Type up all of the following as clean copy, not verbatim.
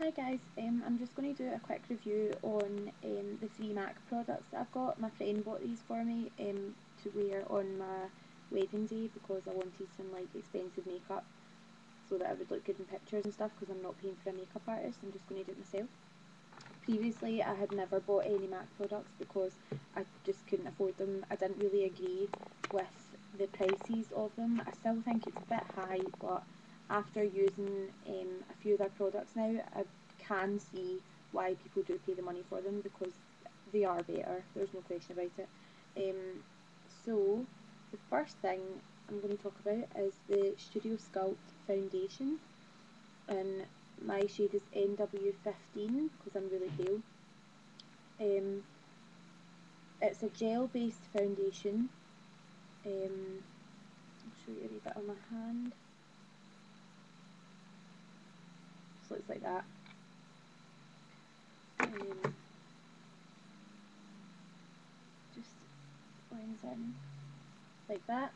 Hi guys, I'm just going to do a quick review on the three MAC products that I've got. My friend bought these for me to wear on my wedding day because I wanted some like expensive makeup so that I would look good in pictures and stuff, because I'm not paying for a makeup artist, I'm just going to do it myself. Previously I had never bought any MAC products because I just couldn't afford them. I didn't really agree with the prices of them. I still think it's a bit high, but after using a few of their products now, I can see why people do pay the money for them, because they are better, there's no question about it. So the first thing I'm going to talk about is the Studio Sculpt foundation, and my shade is NW15 because I'm really pale. It's a gel based foundation. I'll show you a wee bit on my hand. So looks like that. Just blends in like that.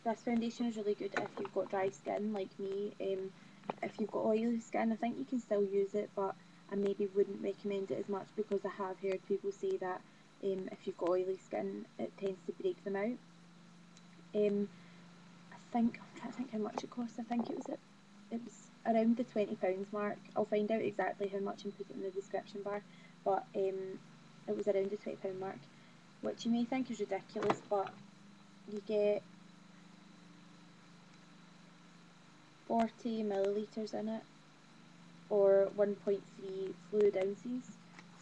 This foundation is really good if you've got dry skin like me. If you've got oily skin, I think you can still use it, but I maybe wouldn't recommend it as much, because I have heard people say that if you've got oily skin, it tends to break them out. I'm trying to think how much it cost. I think it was around the £20 mark. I'll find out exactly how much and put it in the description bar, but it was around the £20 mark, which you may think is ridiculous, but you get 40 millilitres in it, or 1.3 fluid ounces,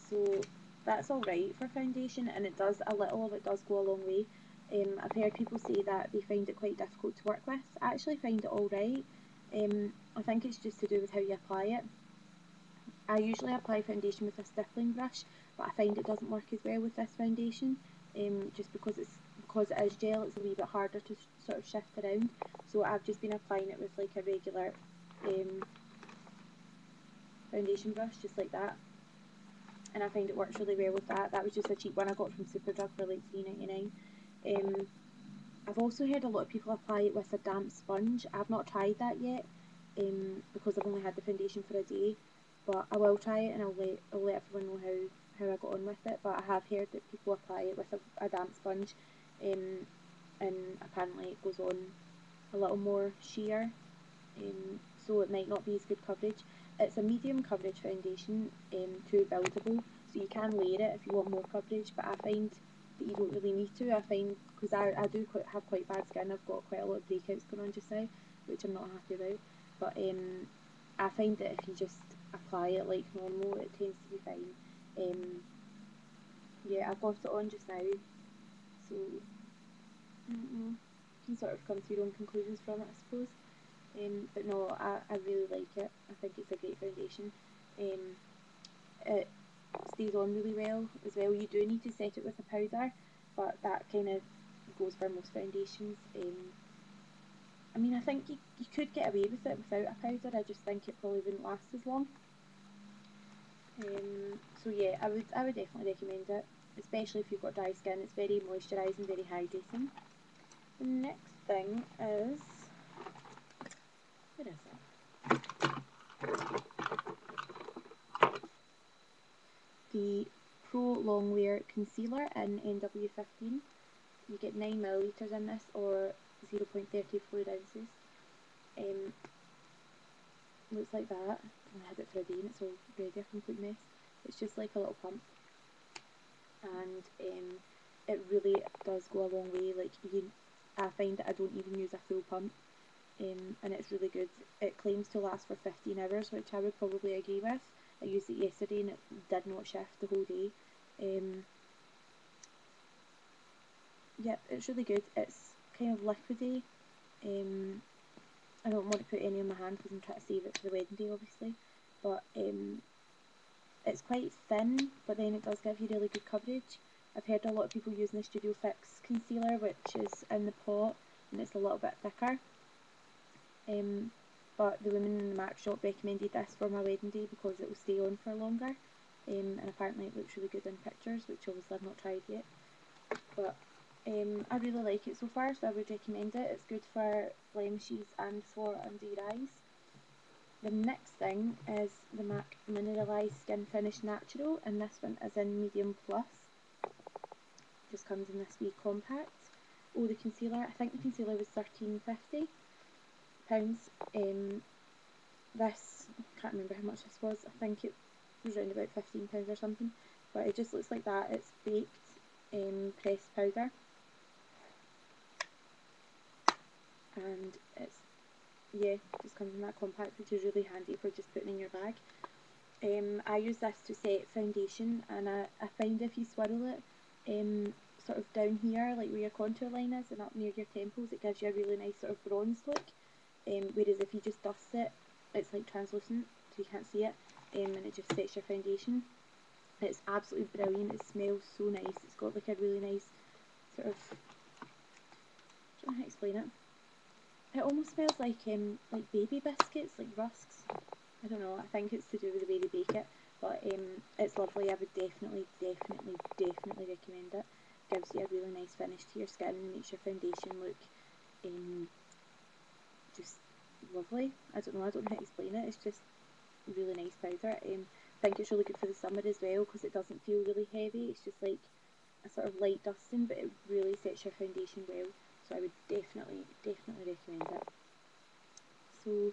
so that's alright for foundation, and it does, a little of it does go a long way. I've heard people say that they find it quite difficult to work with. I actually find it alright. I think it's just to do with how you apply it. I usually apply foundation with a stippling brush, but I find it doesn't work as well with this foundation, just because it is gel, it's a wee bit harder to sort of shift around. So I've just been applying it with like a regular foundation brush, just like that, and I find it works really well with that. That was just a cheap one I got from Superdrug for like £3.99. I've also heard a lot of people apply it with a damp sponge. I've not tried that yet, because I've only had the foundation for a day, but I will try it, and I'll let everyone know how I got on with it. But I have heard that people apply it with a damp sponge, and apparently it goes on a little more sheer, so it might not be as good coverage. It's a medium coverage foundation, too buildable, so you can layer it if you want more coverage, but I find that you don't really need to. I find, because I do have quite bad skin, I've got quite a lot of breakouts going on just now, which I'm not happy about, but I find that if you just apply it like normal, it tends to be fine. Yeah, I've got it on just now, so you can sort of come to your own conclusions from it, I suppose. But no, I really like it. I think it's a great foundation. It stays on really well as well. You do need to set it with a powder, but that kind of goes for most foundations. I mean, I think you could get away with it without a powder. I just think it probably wouldn't last as long. So yeah, I would definitely recommend it, especially if you've got dry skin. It's very moisturising, very hydrating. The next thing is, where is it? The Pro Longwear Concealer in NW15. You get 9 millilitres in this, or 0.30 fluid ounces. Looks like that. I had it for a day and it's already a complete mess. It's just like a little pump, and it really does go a long way. Like, I find that I don't even use a full pump, and it's really good. It claims to last for 15 hours, which I would probably agree with. I used it yesterday and it did not shift the whole day. Yep, it's really good. It's kind of liquidy. I don't want to put any on my hand because I'm trying to save it for the wedding day, obviously. But it's quite thin, but then it does give you really good coverage. I've heard a lot of people using the Studio Fix concealer, which is in the pot, and it's a little bit thicker. But the woman in the MAC shop recommended this for my wedding day because it will stay on for longer. And apparently it looks really good in pictures, which obviously I've not tried yet. But I really like it so far, so I would recommend it. It's good for blemishes and for under your eyes. the next thing is the MAC Mineralised Skin Finish Natural, and this one is in medium plus. Just comes in this wee compact. Oh, the concealer, I think the concealer was £13.50. This, I can't remember how much this was, I think it was around about £15 or something, but it just looks like that. It's baked pressed powder, and it's, yeah, just comes in that compact, which is really handy for just putting in your bag. I use this to set foundation, and I find if you swirl it sort of down here, like where your contour line is, and up near your temples, it gives you a really nice sort of bronze look, whereas if you just dust it, it's like translucent, so you can't see it, and it just sets your foundation. It's absolutely brilliant. It smells so nice. It's got like a really nice sort of, I don't know how to explain it. It almost smells like baby biscuits, like rusks. I don't know, I think it's to do with the way they bake it, but it's lovely. I would definitely recommend it. Gives you a really nice finish to your skin, makes your foundation look just lovely. I don't know how to explain it. It's just really nice powder. I think it's really good for the summer as well, because it doesn't feel really heavy. It's just like a sort of light dusting, but it really sets your foundation well. So I would definitely recommend it. So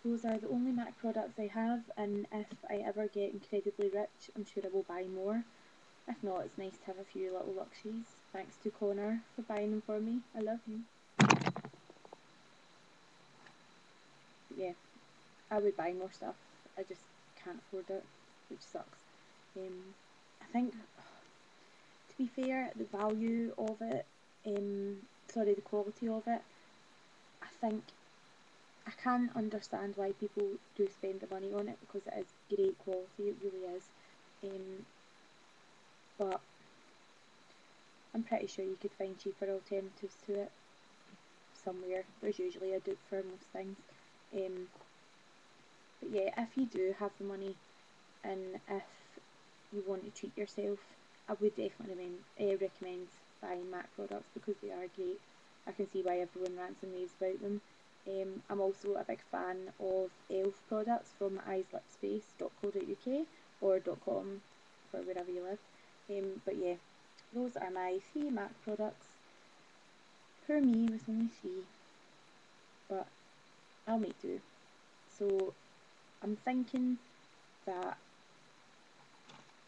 those are the only MAC products I have, and if I ever get incredibly rich, I'm sure I will buy more. If not, it's nice to have a few little luxuries. Thanks to Connor for buying them for me. I love you. But yeah, I would buy more stuff. I just can't afford it, which sucks. I think, to be fair, the value of it, the quality of it, I think I can understand why people do spend the money on it, because it is great quality, it really is. But I'm pretty sure you could find cheaper alternatives to it somewhere. There's usually a dupe for most things. But yeah, if you do have the money, and if you want to treat yourself, I would definitely recommend buying MAC products, because they are great. I can see why everyone rants and raves about them. I'm also a big fan of e.l.f. products from eyeslipspace.co.uk or .com for wherever you live. But yeah, those are my 3 MAC products. Poor me with only 3, but I'll make do. So I'm thinking that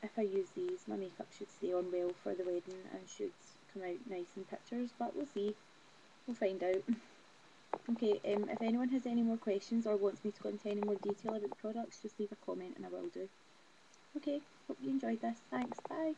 if I use these, my makeup should stay on well for the wedding and should come out nice in pictures, but we'll see. We'll find out. Okay, if anyone has any more questions or wants me to go into any more detail about the products, just leave a comment and I will do. Okay, hope you enjoyed this. Thanks, bye.